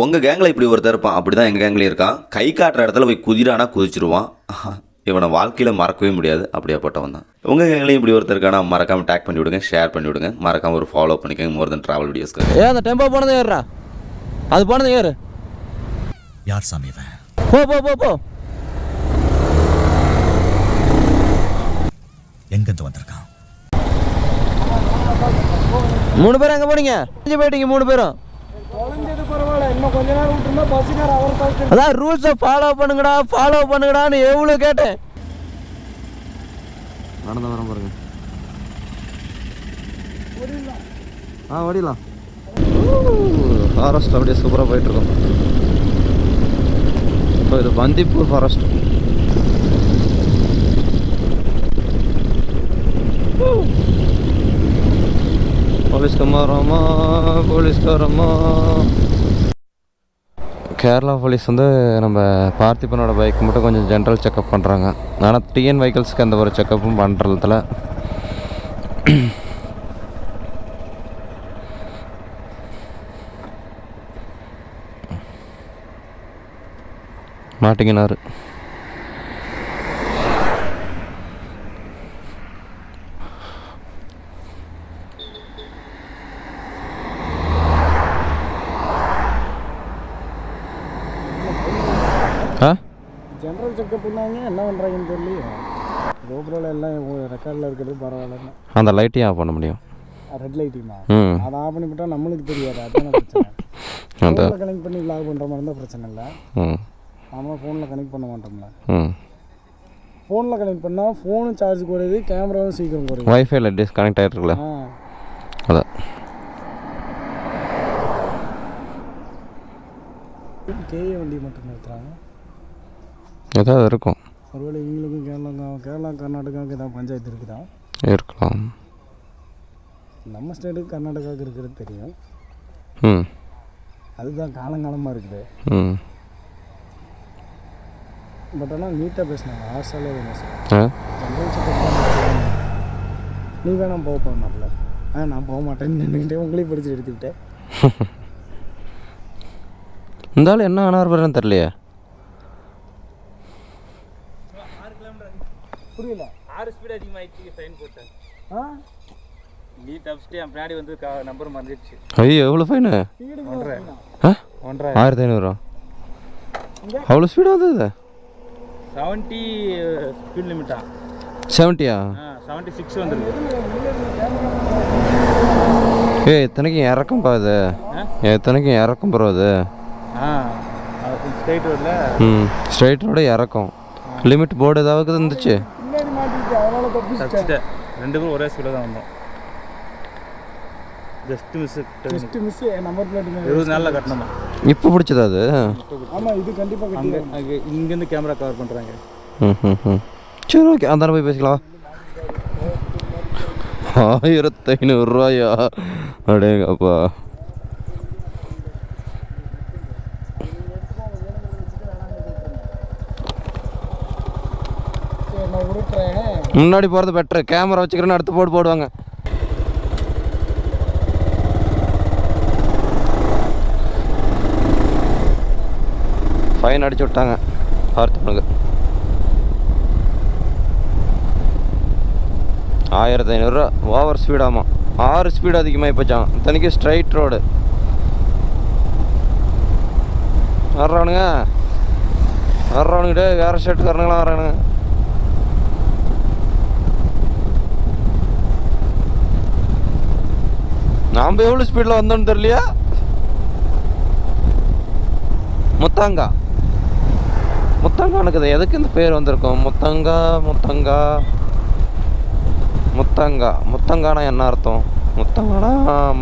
உங்கள் கேங்கில் இப்படி ஒருத்தர் இருப்பான், அப்படி தான் எங்கள் கேங்லேயும் இருக்கான். கை காட்டுற இடத்துல போய் குதிரானா குதிச்சிருவான். இவனை வாழ்க்கையில் மறக்கவே முடியாது, அப்படியாப்பட்டவன் தான். உங்கள் கேங்லேயும் இப்படி ஒருத்தர் இருக்கானா? மறக்காமல் டேக் பண்ணி விடுங்க, ஷேர் பண்ணி விடுங்க, மறக்காமல் ஒரு ஃபாலோ பண்ணிக்கோங்க. மோர் தென் ட்ராவல் வீடியோஸ்க்கு. அந்த டெம்போ போனது ஏறுறா, அது போனது ஏறு. யார் சாமி இவன்? போ போ போ போ. எங்கிருந்து வந்திருக்கான்? 3 பேரும் எங்கே போனீங்க? போயிட்டீங்க 3 பேரும். அதான் ரூல்ஸை ஃபாலோ பண்ணுங்கடான்னு எவ்வளோ கேட்டேன். நடந்து வர பாருங்க. ஓடிடலாம். ஃபாரஸ்ட் அப்படியே சூப்பராக போயிட்டுருக்கோம். இப்போ இது பந்திப்பூர் ஃபாரஸ்ட். போலீஸ்காரம்மா கேரளா போலீஸ் வந்து நம்ம பார்த்திபனோட பைக் மட்டும் கொஞ்சம் ஜென்ரல் செக்கப் பண்ணுறாங்க. ஆனால் டிஎன் வெஹிக்கிள்ஸ்க்கு எந்த ஒரு செக்கப்பும் பண்ணுறதுல மாட்டிக்கினாரு. ஜென்ரல் செக்கப் பண்ணாங்க, என்ன பண்ணுறாங்கன்னு தெரியல. கோபுரோவில் எல்லாம் ரெக்கார்டில் இருக்கிறது பரவாயில்ல. அந்த லைட்டையும் ஆஃப் பண்ண முடியும். ரெட் லைட்டிங்கா? அதை ஆஃப் பண்ணி போட்டால் நம்மளுக்கு தெரியாது, அதுதானே பிரச்சனை. ஃபோனில் கனெக்ட் பண்ணி விளாக் பண்ணுற மாதிரி இருந்தால் பிரச்சனை இல்லை. நம்ம ஃபோனில் கனெக்ட் பண்ண மாட்டோம்ல. ஃபோனில் கனெக்ட் பண்ணால் ஃபோனும் சார்ஜ் குறையுது, கேமராவும் சீக்கிரம் குறையுது. வைஃபைல டிஸ்கனெக்ட் ஆகிட்டுருக்குல்ல, அதான். கேஏ வண்டி மட்டும் நிறுத்துறாங்க. ஏதாவது இருக்கும். ஒருவேளை இவங்களுக்கும் கேரளா கர்நாடகாவுக்கு ஏதாவது பஞ்சாயத்து இருக்குதா? இருக்கலாம். நம்ம ஸ்டேட்டுக்கு கர்நாடகாவுக்கு இருக்கிறது தெரியும். அதுதான் காலங்காலமாக இருக்குது. பட் ஆனால் நீட்டாக பேசினாங்க. ஆர்சாலே ஜென்ரல் செக்கப் நீ வேணா போக மாட்டல. நான் போக மாட்டேன்னு நின்றுக்கிட்டே உங்களையும் படிச்சு எடுத்துக்கிட்டேன். இருந்தாலும் என்ன ஆனார் வரேன்னு தெரியலையே. புரியல. 6 ஸ்பீட் அதிகமாகிடுச்சு, ஃபைன் போட்டேன். நீ தப்பிச்சிட்டு என் பின்னாடி வந்து நம்பர் மறந்துடுச்சு. ஐயோ எவ்வளோ ஃபைனு? 1500. அவ்வளோ ஸ்பீடாக வந்தது? 70 ஸ்பீட் லிமிட்டா? 70யா? 76 வந்துருக்கு. எத்தனைக்கும் இறக்கம் பாது, எத்தனைக்கும் இறக்கம் ப்ரோ அது. ஸ்ட்ரைட் ரோடில் ஸ்ட்ரைட் ரோடு இறக்கம். லிமிட் போர்டு ஏதாவது இருந்துச்சு. தப்பிச்சிட்டேன். 2 பேரும் ஒரே ஸ்பீடில் தான் வந்தோம். Just miss. நம்பர் பிளேட் 20 நாளில் கட்டணுமா? இப்போ பிடிச்சதா அது? ஆமாம், இது கண்டிப்பாக அங்கே இங்கேருந்து கேமரா கவர் பண்ணுறாங்க. சரி ஓகே, அந்த போய் பேசிக்கலாம். 1500 ரூபாயா? அடேங்கப்பா. முன்னாடி போகிறது பெட்ரு. கேமரா வச்சுக்கிறேன்னு அடுத்து போடுவாங்க. ஃபைன் அடிச்சு விட்டாங்க பார்த்திபனுக்கு. 1500 ரூபா. ஓவர் ஸ்பீடாமா? 6 ஸ்பீடு அதிகமாக போச்சான். இத்தனைக்கு ஸ்ட்ரைட் ரோடு. வர்றானுங்க வேறு ஸ்டேட்டுக்காரனுங்களாம் வர்றானுங்க. நாம் எவ்வளோ ஸ்பீடில் வந்தோன்னு தெரியலையா? முத்தங்கானுக்குது. எதுக்கு இந்த பேர் வந்திருக்கோம்? முத்தங்கானா என்ன அர்த்தம்? முத்தங்கானா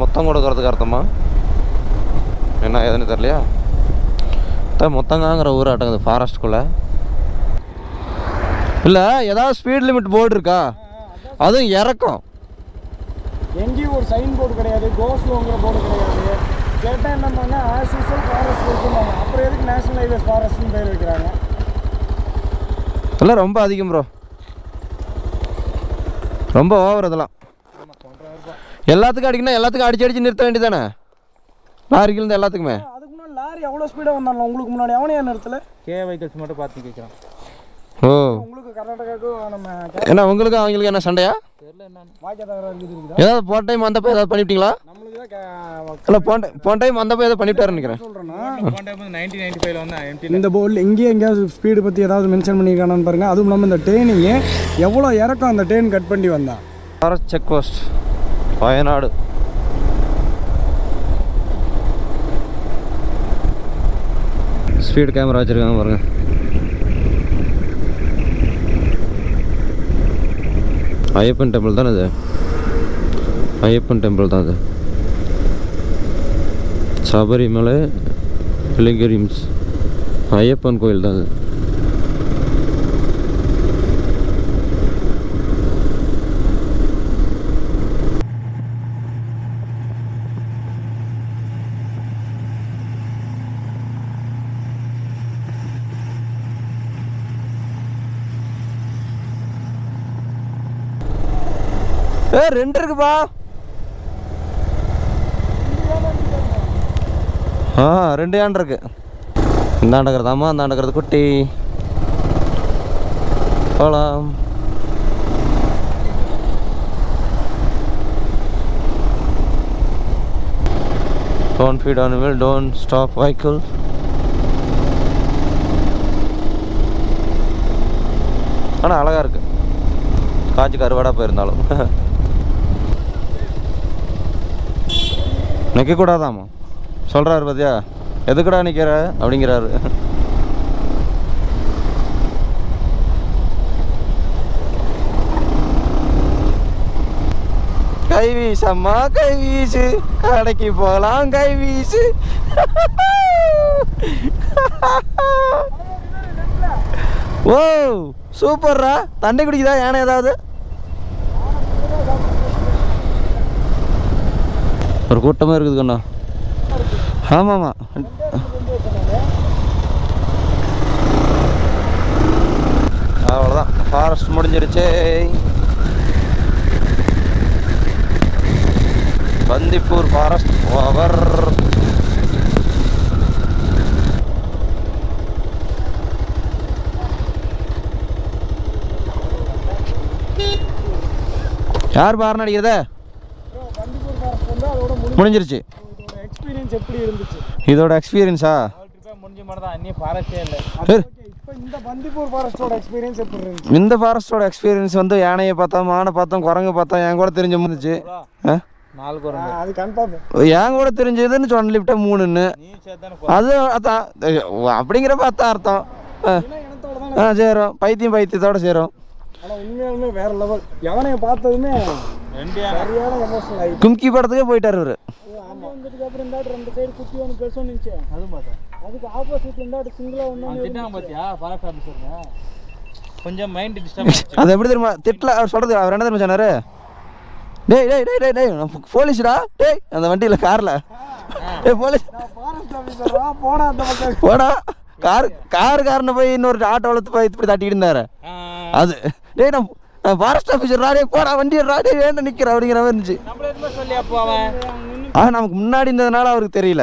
முத்தம் கொடுக்கறதுக்கு அர்த்தமா என்ன ஏதுன்னு தெரியலையா? முத்தங்காங்கிற ஊர் ஆட்டங்குது ஃபாரஸ்ட்குள்ளே. இல்லை ஏதாவது ஸ்பீட் லிமிட் போர்டு இருக்கா? அதுவும் இறக்கம். எங்கேயும் ஒரு சைன் போர்டு கிடையாது, கோஸ்லோங்கிற போர்டு கிடையாது. கேட்டால் என்ன பண்ணாங்க, ஆஸ் யூஸ்வல் ஃபாரஸ்ட் இருக்குன்னாங்க. அப்புறம் எதுக்கு நேஷனல் ஹைவேஸ் ஃபாரஸ்ட்னு பேர் வைக்கிறாங்க? எல்லாம் ரொம்ப அதிகம் ப்ரோ, ரொம்ப ஓவர். இதெல்லாம் எல்லாத்துக்கும் அடிக்கணும், எல்லாத்துக்கும் அடிச்சு நிறுத்த வேண்டியதானே? லாரிக்கு இருந்து எல்லாத்துக்குமே. அதுக்கு முன்னாடி லாரி லாரி எவ்வளோ ஸ்பீடாக வந்தாலும் உங்களுக்கு முன்னாடி அவனே என்ன இடத்துல கே வெஹிக்கல்ஸ் மட்டும் பார்த்து கேட்குறான். ஓ உங்களுக்கு கர்நாடகாவுக்கும் நம்ம என்ன உங்களுக்கு அவங்களுக்கு என்ன சண்டையா? தெரியல என்னன்னு. வாய்க்கா தகராறு இருக்குதா? ஏதாவது போன டைம் வந்தப்போ ஏதாவது பண்ணிவிட்டீங்களா? நம்மளுக்கு தான் இல்லை போன டைம் வந்தப்போ ஏதாவது பண்ணிவிட்டாருன்னு நினைக்கிறேன். சொல்கிறேன்னா போன டைம் வந்து 1995 வந்தேன் எம்டி. இந்த போர்டில் எங்கேயும் எங்கேயாவது ஸ்பீடு பற்றி ஏதாவது மென்ஷன் பண்ணியிருக்கானான்னு பாருங்கள். அதுவும் இல்லாமல் இந்த ட்ரெயினிங்கு எவ்வளோ இறக்கம் அந்த ட்ரெயின் கட் பண்ணி வந்தான். Forest check post Wayanad. Speed camera வச்சுருக்காங்க பாருங்கள். ஐயப்பன் டெம்பிள் தானே இது? ஐயப்பன் டெம்பிள் தான் இது. சபரிமலை பிலிகிரிம்ஸ் ஐயப்பன் கோயில் தான் அது. ரெண்டு இருக்குப்பா. ரெண்டு யான் இருக்கு. இந்தாண்டக்கிறதாம்மா, அந்தாண்டக்கிறது குட்டி. போகலாம். Don't feed on wheel, don't stop vehicle. ஆனால் அழகாக இருக்கு. காய்ச்சி கருவாடாக போயிருந்தாலும் நிற்கக்கூடாதாம்மா சொல்கிறாரு பார்த்தியா, எதுக்குடா நிற்கிற அப்படிங்கிறாரு. கை வீசம்மா கை வீசு, கடைக்கு போகலாம் கை வீசு. ஓ சூப்பர்ரா. தண்ணி குடிக்குதா யானை ஏதாவது? ஒரு கூட்டமாக இருக்குது கண்ணா. ஆமாம்மா. அவ்வளோதான், ஃபாரஸ்ட் முடிஞ்சிருச்சு. Bandipur forest over. யார் பாருன்னு அடிக்கிறத? முடிஞ்சிருச்சு. எக்ஸ்பீரியன்ஸ் எப்படி இருந்துச்சு? இதோட எக்ஸ்பீரியன்ஸா முடிஞ்ச மாதிரி தான். அன்னி ஃபாரஸ்டே இல்லை. இப்போ இந்த பந்திப்பூர் ஃபாரஸ்டோட எக்ஸ்பீரியன்ஸ் எப்படி இருந்துச்சு? இந்த ஃபாரஸ்டோட எக்ஸ்பீரியன்ஸ் வந்து யானையை பார்த்தோம், மானை பார்த்தோம், குரங்கு பார்த்தோம். என் கூட தெரிஞ்ச முடிஞ்சிச்சு. நாலு குரங்கு அது கன்ஃபார்ம். என் கூட தெரிஞ்சதுன்னு சொன்ன லிஃப்ட்டை 3ன்னு. நீ சேர்த்தானே அது அதான் அப்படிங்கிறப்ப அதான் அர்த்தம். சேரும் பைத்தியத்தோட சேரும். ஆனால் உண்மையாலுமே வேற லெவல். யானையை பார்த்ததுமே சரியான எமோஷனல் ஆகி கும்கி படத்துக்கே போயிட்டார் இவர். வந்துட்டு அப்புறம் இந்த ரெண்டு சைடு குத்தி ஒன்று பெருசு நினச்சி அதுவும் பார்த்தா அதுக்கு ஆப்போசிட்ல இருந்தாட்டு சிங்கிளாக ஒன்று பார்த்தியா ஃபாரஸ்ட் ஆஃபீஸருங்க. கொஞ்சம் மைண்ட் டிஸ்டர்ப் ஆச்சு. அது எப்படி தெரியுமா திட்டல அவர் சொல்கிறது? அவர் என்ன தெரியுமா சொன்னார்? டேய் டேய் டேய் டேய் டேய் போலீஸ்டா டேய் அந்த வண்டியில் காரில் டேய் போலீஸ் ஃபாரஸ்ட் ஆஃபீஸரா போடா அந்த பக்கம் போடா. காருக்காரனை போய் இன்னொரு ஆட்டோவில் போய் இப்படி தட்டிக்கிட்டு இருந்தாரு. அது டேய் நான் ஃபாரஸ்ட் ஆஃபீஸர் ராடே போடா வண்டி ராடே வேண்ட நிற்கிற அப்படிங்கிற மாதிரி இருந்துச்சு. நமக்கு முன்னாடி இருந்ததுனால அவருக்கு தெரியல.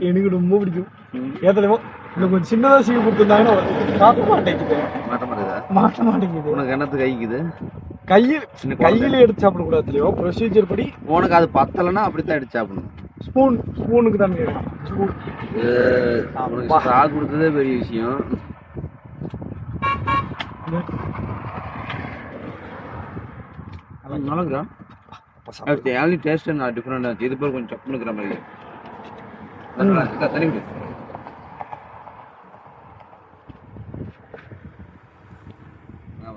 எனக்கு ரொம்ப பிடிக்கும். ஏத்தலைவோ இன்னும் கொஞ்சம் சின்னதாக சீவி கொடுத்துருந்தாங்கன்னா மாட்ட மாட்டேங்குது. உனக்கு என்னத்து கைக்குது? கையில் எடுத்து சாப்பிடக்கூடாது இல்லையோ ப்ரொசீஜர் படி. உனக்கு அது பத்தலைன்னா அப்படித்தான் எடுத்து சாப்பிடணும். ஸ்பூனுக்கு தான் ஸ்பூன் ஸ்ட்ரா கொடுத்ததே பெரிய விஷயம். நல்லாக்குறா டேஸ்ட் நான் டிஃப்ரெண்ட் ஆச்சு. இது பேர் கொஞ்சம் சப்புனுக்குற மாதிரி தண்ணி.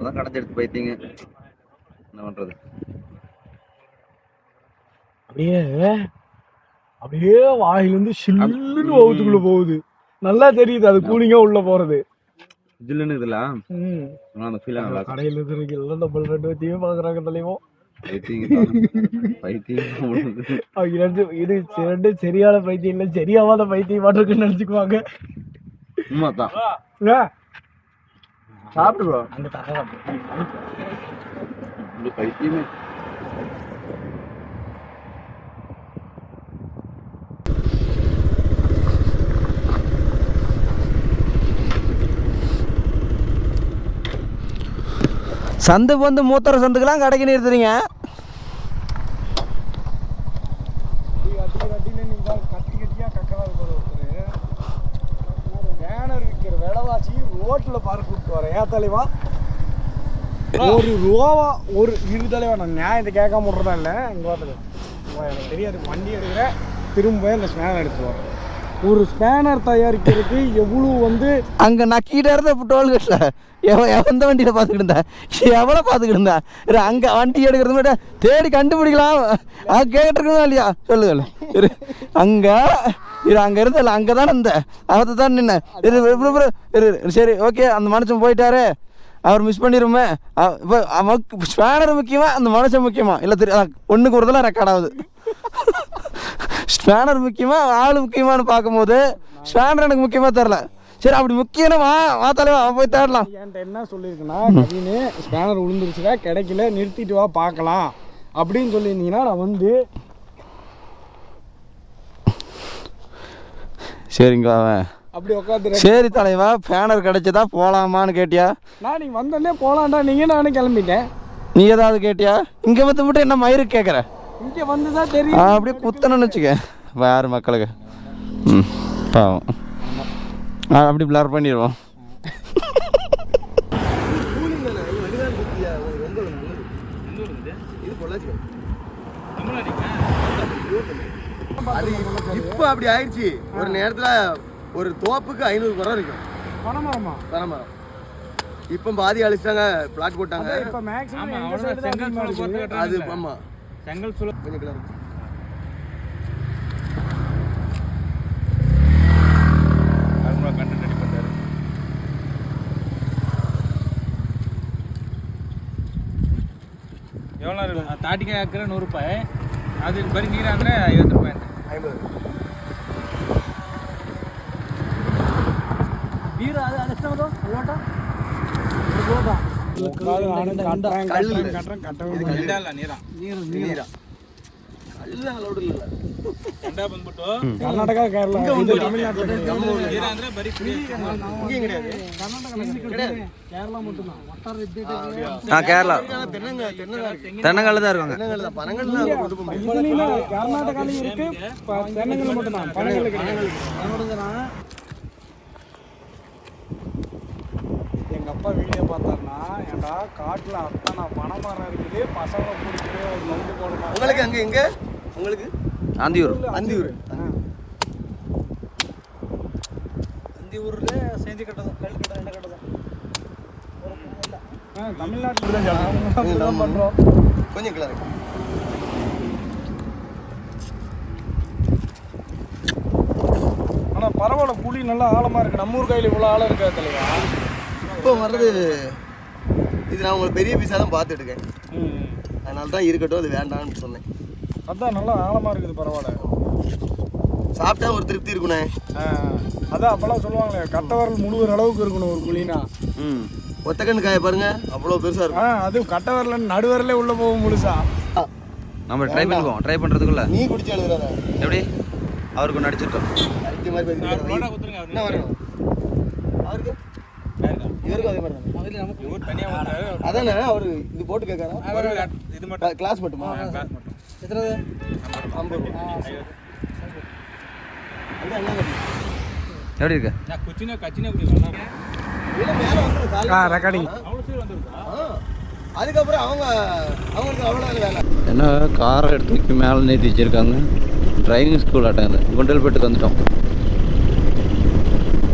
தான் கடைஞ்சி எடுத்து பைத்திங்க என்ன பண்றது. அப்படியே வாயிலிருந்து சில்லுன்னு வகுத்துக்குள்ள போகுது. நல்லா தெரியுது அது கூலிங்கா உள்ள போறது. ஜில்லுன்னு இதுல அந்த ஃபீல் நல்லா. கடையில் இருக்கிற டபுள் ரெண்டு வச்சியும் பாக்குறாங்க தலைவோ. இது ரெண்டு சரியான பைத்தியம் இல்லை, சரியாவாத பைத்தியம் மாட்டிருக்குன்னு நினைச்சுக்குவாங்க. உண்மைதான். சாப்பிட்டு ப்ரோ. பைத்தியமே. சந்துக்கு வந்து மூத்தர சந்துக்கெல்லாம் கடைக்கு நிறுத்துறீங்க. பேனர் விற்கிற விலைவாசி ரோட்டில் பார்க்க கூப்பிட்டு வரேன். ஏன் தலைவா ஒரு ரூபா ஒரு இரு தலைவா நான் நியாயத்தை கேட்காம விட்றதா இல்லை. இங்கே பார்த்துக்க எனக்கு தெரியாது. வண்டி எடுக்கிறேன் திரும்ப இந்த ஸ்பேனர் எடுத்து வரேன். ஒரு ஸ்பேனர் தயாரிக்கிறதுக்கு எவ்வளோ வந்து அங்கே நக்கிட்டே இருந்த டோல்கேட்டில் எந்த வண்டியில் பார்த்துக்கிட்டு இருந்தேன், எவ்வளோ பார்த்துக்கிட்டு இருந்தேன். அங்கே வண்டி எடுக்கிறது மட்டும் தேடி கண்டுபிடிக்கலாம். அது கேட்டுருக்கணும் இல்லையா சொல்லுங்கள். அங்கே அங்கே இருந்தல அங்கே தானே இருந்தேன். அதை தான் நின்னேன். சரி ஓகே, அந்த மனுஷன் போயிட்டாரு, அவர் மிஸ் பண்ணிடுமே. இப்போ அவனுக்கு ஸ்பேனர் முக்கியமா அந்த மனுஷன் முக்கியமா இல்லை ஒன்றுக்கு ஒரு தடவை ரெக்கார்ட் ஆகுது. ஸ்பேனர் முக்கியமா ஆள் முக்கியமானு பார்க்கும்போது ஸ்பேனர் எனக்கு முக்கியமாக தெரில. சரி அப்படி முக்கியமா வா தலைவா போய் தேடலாம். என்கிட்ட என்ன சொல்லியிருக்குன்னா, கவின்னு ஸ்பேனர் விழுந்துருச்சுடா கிடைக்கல நிறுத்திட்டு வா பார்க்கலாம் அப்படின்னு சொல்லியிருந்தீங்கன்னா நான் வந்து சரிங்க அவன் அப்படி உட்காந்து. சரி தலைவா, பேனர் கிடைச்சதா போகலாமான்னு கேட்டியா? நான் நீங்கள் வந்தோடனே போகலான்டா நீங்கள், நானும் கிளம்பிட்டேன். நீ ஏதாவது கேட்டியா? இங்கே வந்து மட்டும் என்ன மயிறு கேட்குற? இங்கே வந்து தான் தெரியும். அப்படியே குத்தணும்னு வச்சுக்க வேறு மக்களுக்கு. பாவம் அப்படி பிளர் பண்ணிடுவோம். இப்போ அப்படி ஆயிடுச்சு. ஒரு நேரத்தில் ஒரு தோப்புக்கு 500 குரம் இருக்கும். பணமரமா? பனைமரம் இப்போ பாதி அழிச்சிட்டாங்க, பிளாட் போட்டாங்க. இப்போ மேக்ஸிமம் அது ஆமாம் செங்கல் சுல கொஞ்சம் கிளறு. கண்டென்ட் ரெடி பண்ணாரு. எவ்வளோ தாட்டிக்காய் ஆக்கிற 100 ರೂಪಾಯಿ, ಅದು ಬರೀ ನೀರು ಅಂದರೆ 50 ರೂಪಾಯಿ ಅಂತ. 50 ನೀರು ಅದು ಅದೆಷ್ಟು ಲೋಟ ನೀರಾ ಅಲ್ಲ ಲೋಡ್ ಇಲ್ಲ. ಗಂಡ ಬಂದ್ಬಿಟ್ಟು ಕರ್ನಾಟಕ ಕೇರಳ ತಮಿಳ್ನಾಡು ನೀರ ಅಂದರೆ ಬರೀ இங்கேயும் கிடையாது. கேரளா மட்டும்தான். ஒட்டார கேரளா தென்னங்கால தான் இருக்காங்க. தென்னங்கல்ல பனங்கள்ல கர்நாடகாலையும் இருக்கு, தென்னங்கல் மட்டும்தான். பனங்கல் கிடையாது. எங்கள் அப்பா வீடியோ பார்த்தாருன்னா, ஏன்டா காட்டில் அத்தனை பனைமரம் இருக்குது, பசங்களை பிடிச்சிட்டு ஒரு நொண்டு போடணும். உங்களுக்கு அங்கே எங்க உங்களுக்கு அந்தியூர். அந்தியூர். ஊரில் செஞ்சு கட்டதும் கல் கட்ட ரெண்டு கட்டதும் தமிழ்நாட்டில் தான் பண்ணுறோம். கொஞ்சம் கிளறு. ஆனால் பரவாயில்ல, புளி நல்லா ஆழமாக இருக்குது. நம்ம ஊர் கையில் இவ்வளோ ஆழம் இருக்கா தலைவா? இப்போ வர்றது இது நான் உங்களுக்கு பெரிய பீஸாக தான் பார்த்துட்டு இருக்கேன். அதனால தான் இருக்கட்டும், அது வேண்டாம்னு சொன்னேன். அதான் நல்லா ஆழமாக இருக்குது. பரவாயில்ல, சாப்பிட்டா ஒரு திருப்தி இருக்குண்ணே. அதான் அப்போல்லாம் சொல்லுவாங்களே, கட்டவரல் முழுகிற அளவுக்கு இருக்கணும் ஒரு புளினா. ஒத்தக்கண்ணு காய பாருங்க, அவ்வளோ பெருசாக இருக்கும். அது கட்டவரல் நடுவரலே உள்ளே போகும் முழுசா. நம்ம ட்ரை பண்ணுவோம். ட்ரை பண்ணுறதுக்குள்ள நீ குடிச்சு எழுதுறத எப்படி அவருக்கு நடிச்சிருக்கோம். அடிச்ச மாதிரி என்ன வரணும் அவருக்கு, இவருக்கும் அதே மாதிரி தான். அதானே அவர் இது போட்டு கேட்கறா. இது மட்டும் கிளாஸ் மட்டுமா? கிளாஸ் மட்டும் எத்தனை 50 ரூபா. அது என்ன கட்டி எப்படி இருக்கு? நான் குச்சினா கச்சினா குடிக்கலாம். இல்லை மேலே வந்து ரெக்கார்டிங் அவ்வளோ சீக்கிரம் வந்துருக்கா? அதுக்கப்புறம் அவங்களுக்கு அவ்வளோ வேலை. என்ன காரை எடுத்து வைக்க மேலே நேற்றி வச்சுருக்காங்க. Driving school ஆட்டாங்க. குண்டல்பேட்டுக்கு வந்துட்டோம்.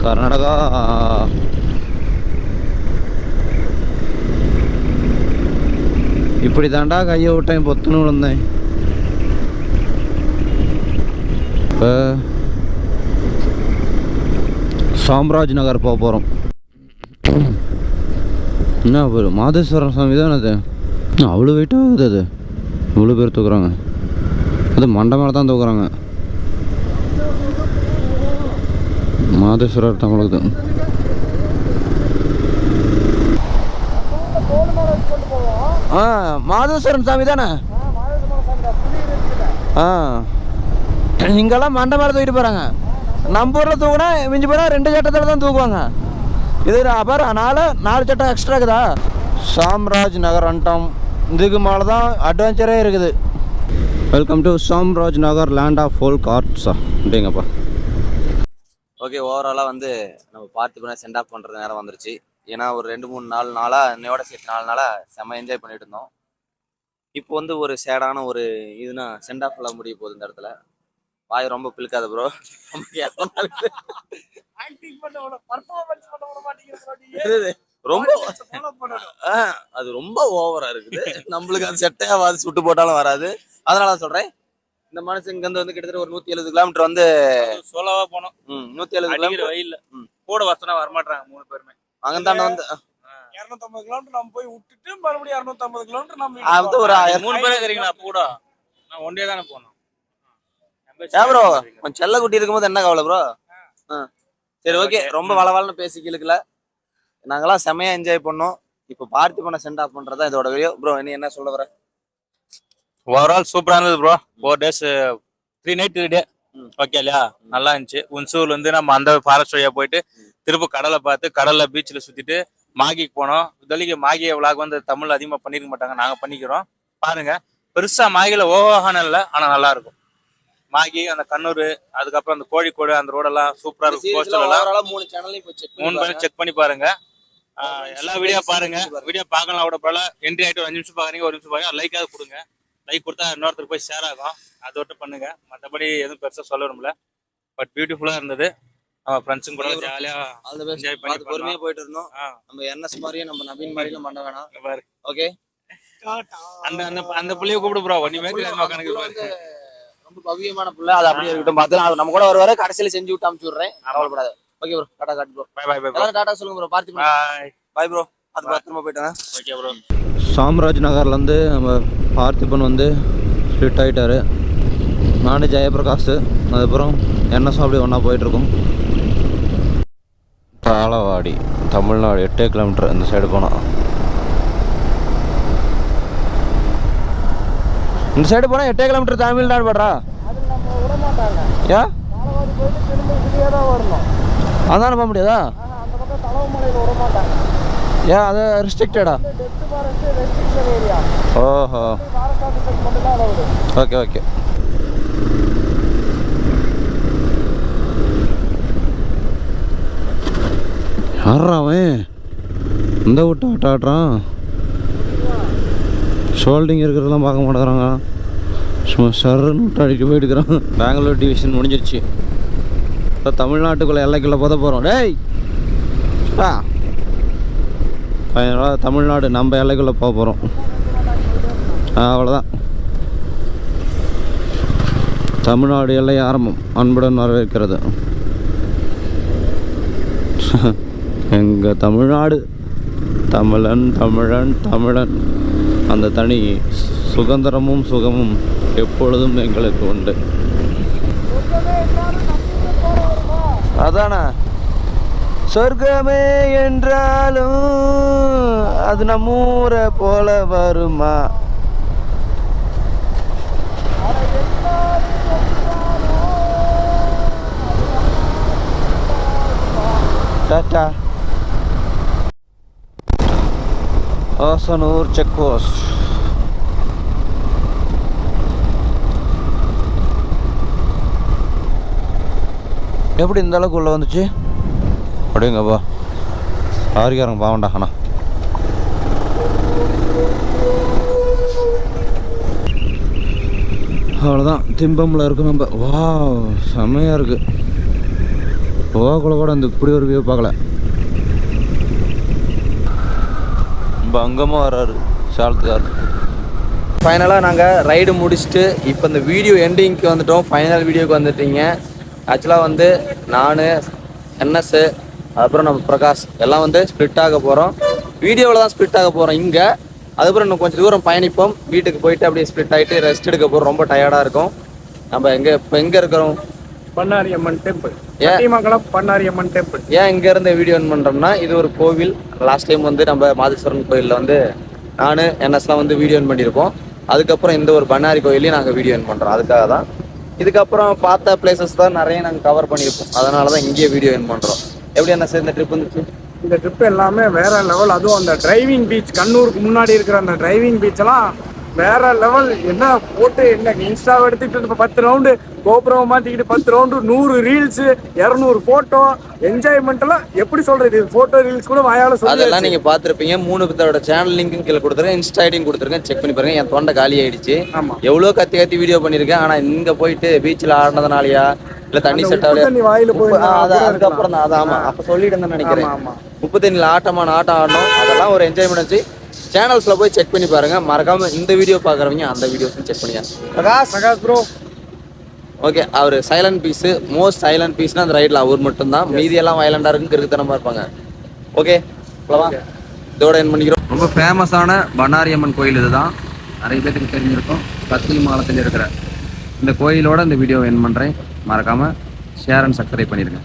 கர்நாடகா இப்படி தாண்டா கையை விட்டேன், பொத்துன்னு விழுந்தேன். இப்போ சாம்ராஜ் நகர் போக போகிறோம். என்ன ஒரு மாதேஸ்வரம் சாமி தானே அது? அவ்வளோ வெயிட் ஆகுது. அது இவ்வளோ பேர் தூக்குறாங்க. அது மண்டை மேலே தான் தூக்குறாங்க. மாதேஸ்வரர் தமிழகத்து மாதேஸ்வரன் சாமி தானே. இங்கெல்லாம் மண்டை மேலே தூக்கிட்டு போகிறாங்க. நம்ம ஊரில் தூக்குனா மிஞ்சி போனால் 2 சட்டத்தில் தான் தூக்குவாங்க. இது அப்புறம் 4 சட்டம் எக்ஸ்ட்ரா இருக்குதா. சாம்ராஜ் நகர் வந்துட்டோம். இதுக்கு மேலே தான் அட்வென்ச்சரே இருக்குது. Welcome to Chamraj Nagar land of folk ஆர்ட்ஸா அப்படிங்கப்பா. ஓகே, ஓவராலாக வந்து நம்ம பார்த்திபனை சென்ட் ஆஃப் பண்ணுறது நேரம் வந்துருச்சு. ஏன்னா ஒரு 2-3 நாளாக என்னையோட சேர்த்து 4 நாளாக செம்ம என்ஜாய் பண்ணிட்டு இருந்தோம். இப்போ வந்து ஒரு சேடான ஒரு இதுனா சென்ட் ஆஃப்லாம் முடிய போகுது இந்த இடத்துல. வாய் ரொம்ப பிழுக்காத ப்ரோ. ரொம்ப அது ரொம்ப ஓவரா இருக்குது. நம்மளுக்கு அது செட்டே ஆகாது, சுட்டு போட்டாலும் வராது. அதனால சொல்றேன், இந்த மனுஷன் இங்க வந்து கிட்டத்தட்ட ஒரு 170 கிலோமீட்டர் வந்து சோலோவா போனோம். 170 கிலோமீட்டர் வெயில்ல கூட வசனா வரமாட்டாங்க 3 பேருமே. அங்கதான வந்து 250 கிலோமீட்டர் நம்ம போய் விட்டுட்டு மறுபடியும் 250 கிலோமீட்டர் நம்ம அது ஒரு 3 பேரே இருக்கீங்களா? கூட நான் ஒன் டே தானே போனோம். ப்ரோ கொஞ்சம் செல்ல குட்டி இருக்கும்போது என்ன கவலை ப்ரோ? சரி ஓகே, ரொம்ப வளவளன்னு பேசி கிழக்குல நாங்கெல்லாம் செமையா என்ஜாய் பண்ணோம். இப்போ பார்த்திபனை சென்ட் ஆஃப் பண்றதா இதோட வீடியோ. ப்ரோ நீ என்ன சொல்ல வர? ஓவரால் சூப்பரா இருந்தது bro. 4 days 3 night 3 day. Okay இல்லையா? நல்லா இருந்துச்சு. உன்சூர்ல இருந்து நம்ம அந்த ஃபாரஸ்ட் வழியா போயிட்டு திரும்ப கடலை பார்த்து கடல்ல பீச்சில் சுத்திட்டு மாகிக்கு போனோம். இதுவரைக்கும் மாகி விளாக் வந்து தமிழ்ல அதிகமா பண்ணிருக்க மாட்டாங்க, நாங்க பண்ணிக்கிறோம். பாருங்க, பெருசா மாகில ஓவாகான இல்லை, ஆனா நல்லா இருக்கும். மாகி அந்த கண்ணூர், அதுக்கப்புறம் அந்த கோழிக்கோடு, அந்த ரோடெல்லாம் சூப்பரா இருக்கும். கோஸ்டல் எல்லாம் 3 சேனலையும் 3 பேரும் செக் பண்ணி பாருங்க. எல்லா வீடியோ பாருங்க. வீடியோ பார்க்கலாம் அவ்வளோ பரவாயில்ல. என்ட்ரி ஆகிட்டு 5 நிமிஷம் பார்க்குறீங்க, 1 நிமிஷம் பாருங்க. லைக்காவது கொடுங்க. லைக் கொடுத்தா இன்னொருத்தருக்கு போய் ஷேர் ஆகும். அதை விட்டு பண்ணுங்க. மற்றபடி எதுவும் பெருசாக சொல்ல விரும்பல. பட் பியூட்டிஃபுல்லா இருந்தது. நம்ம ஃப்ரெண்ட்ஸும் கூட ஜாலியா என்ஜாய் பண்ணி பொறுமையா போயிட்டு இருந்தோம். நம்ம என்எஸ் மாதிரியே நம்ம நவீன் மாதிரியும் பண்ண வேணாம். ஓகே, அந்த அந்த அந்த புள்ளியை கூப்பிடு ப்ரோ. ஒன்னுமே கணக்கு பாரு. ரொம்ப பவியமான புள்ள. அது அப்படியே இருக்கட்டும். பார்த்து நம்ம கூட ஒரு கடைசியில செஞ்சு விட்டு அமுச்சு விடுறேன். கவலைப்படாது. ஓகே ப்ரோ, டாடா காட்டு bro. Bye bye bye. Tata சொல்லுங்க ப்ரோ. Parthiban bye bro. அது பத்திரமா போயிட்டாங்க. Okay bro. சாம்ராஜ் நகர்லேருந்து நம்ம பார்த்திபன் வந்து ஸ்பிளிட் ஆகிட்டாரு. நான் ஜெயபிரகாஷ், அதுக்கப்புறம் என்எஸ் அப்படி ஒன்றா போயிட்டுருக்கோம். பாலவாடி தமிழ்நாடு 8 கிலோமீட்டர் இந்த சைடு போனால். இந்த சைடு போனால் 8 கிலோமீட்டர் தமிழ்நாடு படுறா. ஏன் அதான் போக முடியாதா? ஏன் அது ரெஸ்ட்ரிக்டடா? ஓஹோ, ஓகே ஓகே. யாரா அவன் இந்த விட்டு ஆட்டாடுறான்? ஷோல்டிங் இருக்கிறதெல்லாம் பார்க்க மாட்டேங்கிறாங்க. சும்மா சர்ன்னு விட்டு அடிக்க போயிட்டுக்கிறான். பெங்களூர் டிவிஷன் முடிஞ்சிருச்சு. இப்போ தமிழ்நாட்டுக்குள்ளே எல்லைக்குள்ளே போத போகிறோம். டேய் ஃபைனலாக தமிழ்நாடு நம்ம எல்லைக்குள்ளே போக போகிறோம். அவ்வளோதான். தமிழ்நாடு எல்லை ஆரம்பம். அன்புடன் வரவேற்கிறது எங்கள் தமிழ்நாடு. தமிழன் தமிழன் தமிழன், அந்த தனி சுதந்திரமும் சுகமும் எப்பொழுதும் எங்களுக்கு உண்டு. அதானே சொர்க்கமே என்றாலும் அது நம்மூரை போல வருமா? டாடா. Asanur check post. எப்படி இந்த அளவுக்கு உள்ள வந்துச்சு? அப்படிங்கப்பா, ஆரிக்காரங்க பாவண்டா. அண்ணா அவ்வளோதான், திம்பமில் இருக்கு நம்ம. வா செம்மையாக இருக்குது. போகக்குள்ள கூட அந்த இப்படி ஒரு வியூ பார்க்கல. ரொம்ப அங்கமாக வர்றாரு சேலத்துக்கார். ஃபைனலாக நாங்கள் ரைடு முடிச்சுட்டு இப்போ இந்த வீடியோ எண்டிங்க்கு வந்துட்டோம். ஃபைனல் வீடியோக்கு வந்துட்டீங்க. ஆக்சுவலாக வந்து நான், என்எஸ், அதுக்கப்புறம் நம்ம பிரகாஷ் எல்லாம் வந்து ஸ்ப்ளிட் ஆக போகிறோம். வீடியோவில் தான் ஸ்ப்ளிட் ஆக போகிறோம் இங்கே. அதுக்கப்புறம் இன்னும் கொஞ்சம் தூரம் பயணிப்போம். வீட்டுக்கு போயிட்டு அப்படியே ஸ்ப்ளிட் ஆகிட்டு ரெஸ்ட் எடுக்க போகிறோம். ரொம்ப டயர்டாக இருக்கும். நம்ம இப்போ எங்கே இருக்கிறோம்? பண்ணாரியம்மன் டெம்பிள். ஏன்? கட்டிமங்கலம் பண்ணாரியம்மன் டெம்பிள். ஏன் இங்க இருந்து வீடியோ ஆன் பண்றோம்னா, இது ஒரு கோவில். லாஸ்ட் டைம் வந்து நம்ம மாதேஸ்வரன் கோயில்ல வந்து நானு என்எஸ்லாம் வந்து வீடியோ ஆன் பண்ணியிருப்போம். அதுக்கப்புறம் இந்த ஒரு பண்ணாரி கோயிலையும் நாங்கள் வீடியோ ஆன் பண்றோம். அதுக்காக தான். இதுக்கப்புறம் பார்த்த பிளேசஸ் தான் நிறைய நாங்கள் கவர் பண்ணியிருப்போம். அதனால தான் இங்கேயே வீடியோ ஆன் பண்றோம். எப்படி என்ன சார் இந்த ட்ரிப் வந்துச்சு? இந்த ட்ரிப் எல்லாமே வேற லெவல். அதுவும் அந்த டிரைவிங் பீச், கண்ணூருக்கு முன்னாடி இருக்கிற அந்த டிரைவிங் பீச் எல்லாம் வேற லெவல். என்ன போட்டு என்ன இன்ஸ்டாவை எடுத்துக்கிட்டு 10 ரவுண்டு கோபுரம் மாட்டிக்கிட்டு 10 ரவுண்டு 100 ரீல்ஸ் 200 போட்டோ என்ஜாய்மெண்ட் எல்லாம் எப்படி சொல்றது? போட்டோ ரீல்ஸ் கூட வாயால அதெல்லாம் சொல்லலாம். நீங்க பாத்திருப்பீங்க. 3 பேரோட சேனல் லிங்க்கும் கீழே கொடுத்துருக்கேன், இன்ஸ்டா ஐடியும் கொடுத்துருக்கேன். செக் பண்ணி பாருங்க. என் தொண்டை காலி ஆயிடுச்சு. ஆமா. எவ்வளவு கத்தி கத்தி வீடியோ பண்ணிருக்கேன். ஆனா இங்க போயிட்டு பீச்ல ஆடினதுனாலயா இல்ல தண்ணி செட் அதுக்கப்புறம் தான் ஆமா அப்ப சொல்லிட்டு நினைக்கிறேன். உப்பு தண்ணியில் ஆட்டம் ஆடினோம். அதெல்லாம் ஒரு என்ஜாய்மெண்ட் வச்சு சேனல்ஸ்ல போய் செக் பண்ணி பாருங்க. மறக்காம இந்த வீடியோ பாக்குறவங்க அந்த வீடியோஸும் செக் பண்ணியா. பிரகாஷ் ப்ரோ ஓகே, அவர் சைலண்ட் பீஸ், மோஸ்ட் சைலண்ட் பீஸ்னா அந்த ரைட்ல அவர் மட்டும் தான். மீதி எல்லாம் வயலண்டா இருக்கு, கிறுக்குத்தனமா இருப்பாங்க. ஓகே, இதோட என் பண்ணிக்கிறோம். ரொம்ப ஃபேமஸான பண்ணாரியம்மன் கோயில் இதுதான். நிறைய பேருக்கு தெரிஞ்சிருக்கும். கத்திரி மாவட்டத்தில் இருக்கிற இந்த கோயிலோட இந்த வீடியோ என் பண்றேன். மறக்காம ஷேர் அண்ட் சப்ஸ்கிரைப் பண்ணிருங்க.